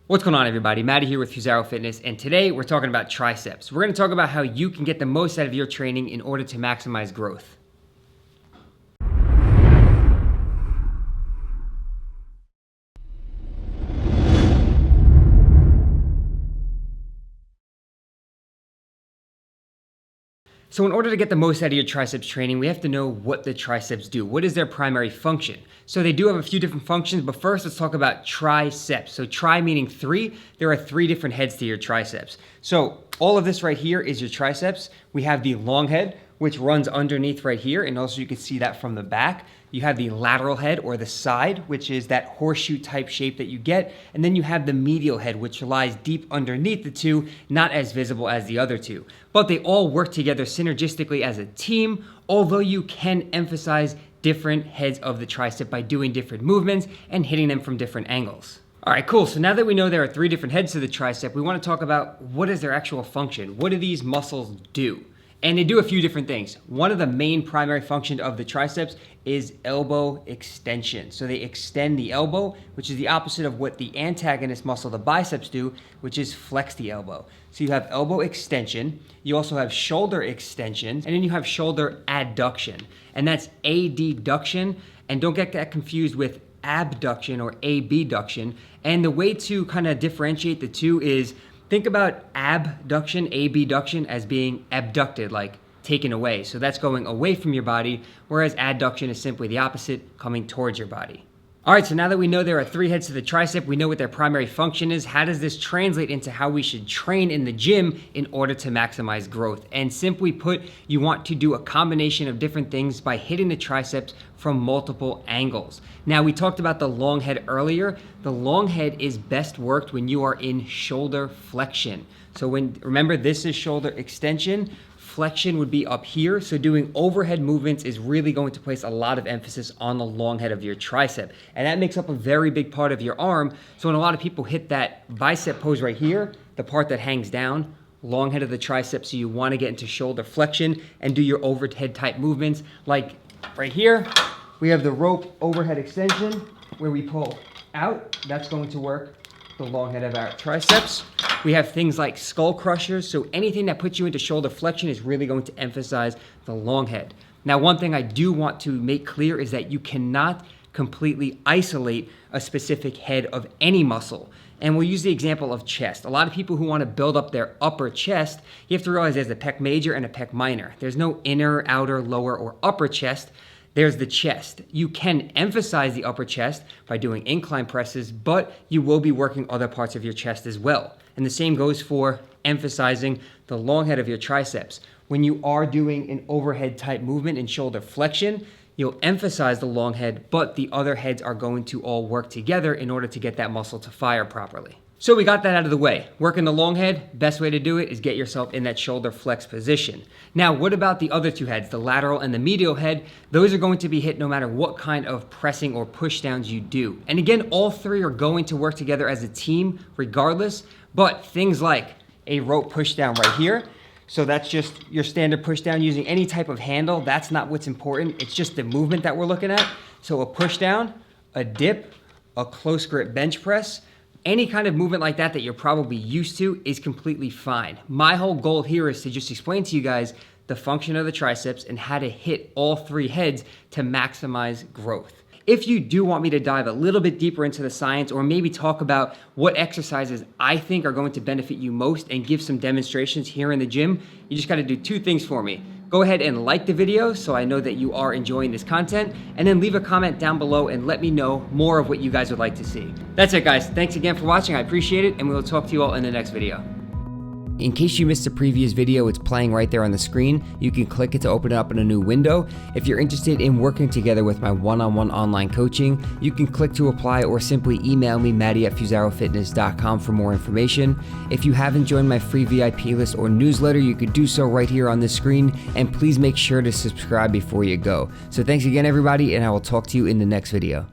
What's going on, everybody? Matty here with Fusaro Fitness, and today we're talking about triceps. We're going to talk about how you can get the most out of your training in order to maximize growth. So in order to get the most out of your triceps training, we have to know what the triceps do. What is their primary function? So they do have a few different functions, but first let's talk about triceps. So tri meaning three. There are three different heads to your triceps. So all of this right here is your triceps. We have the long head, which runs underneath right here, and also you can see that from the back. You have the lateral head or the side, which is that horseshoe type shape that you get. And then you have the medial head, which lies deep underneath the two, not as visible as the other two. But they all work together synergistically as a team, although you can emphasize different heads of the tricep by doing different movements and hitting them from different angles. All right, cool. So now that we know there are three different heads to the tricep, we want to talk about what is their actual function. What do these muscles do? And they do a few different things. One of the main primary functions of the triceps is elbow extension. So they extend the elbow, which is the opposite of what the antagonist muscle, the biceps, do, which is flex the elbow. So you have elbow extension, you also have shoulder extension, and then you have shoulder adduction. And that's adduction, and don't get that confused with abduction or abduction. And the way to kind of differentiate the two is think about abduction, abduction, as being abducted, like taken away. So that's going away from your body, whereas adduction is simply the opposite, coming towards your body. All right, so now that we know there are three heads to the tricep, we know what their primary function is. How does this translate into how we should train in the gym in order to maximize growth? And simply put, you want to do a combination of different things by hitting the triceps from multiple angles. Now, we talked about the long head earlier. The long head is best worked when you are in shoulder flexion. So remember, this is shoulder extension. Flexion would be up here, so doing overhead movements is really going to place a lot of emphasis on the long head of your tricep, and that makes up a very big part of your arm. So when a lot of people hit that bicep pose right here, the part that hangs down, long head of the tricep, so you want to get into shoulder flexion and do your overhead type movements. Like right here, we have the rope overhead extension where we pull out. That's going to work the long head of our triceps. We have things like skull crushers, so anything that puts you into shoulder flexion is really going to emphasize the long head. Now, one thing I do want to make clear is that you cannot completely isolate a specific head of any muscle. And we'll use the example of chest. A lot of people who want to build up their upper chest, you have to realize there's a pec major and a pec minor. There's no inner, outer, lower, or upper chest. There's the chest. You can emphasize the upper chest by doing incline presses, but you will be working other parts of your chest as well. And the same goes for emphasizing the long head of your triceps. When you are doing an overhead type movement in shoulder flexion, you'll emphasize the long head, but the other heads are going to all work together in order to get that muscle to fire properly. So we got that out of the way. Working the long head, best way to do it is get yourself in that shoulder flex position. Now, what about the other two heads, the lateral and the medial head? Those are going to be hit no matter what kind of pressing or push downs you do. And again, all three are going to work together as a team regardless, but things like a rope push down right here. So that's just your standard push down using any type of handle. That's not what's important. It's just the movement that we're looking at. So a push down, a dip, a close grip bench press, any kind of movement like that you're probably used to is completely fine. My whole goal here is to just explain to you guys the function of the triceps and how to hit all three heads to maximize growth. If you do want me to dive a little bit deeper into the science or maybe talk about what exercises I think are going to benefit you most and give some demonstrations here in the gym, you just got to do two things for me. Go ahead and like the video so I know that you are enjoying this content, and then leave a comment down below and let me know more of what you guys would like to see. That's it, guys. Thanks again for watching. I appreciate it, and we will talk to you all in the next video. In case you missed a previous video, it's playing right there on the screen. You can click it to open it up in a new window. If you're interested in working together with my one-on-one online coaching, you can click to apply or simply email me, Matty@FusaroFitness.com, for more information. If you haven't joined my free VIP list or newsletter, you could do so right here on the screen, and please make sure to subscribe before you go. So thanks again, everybody, and I will talk to you in the next video.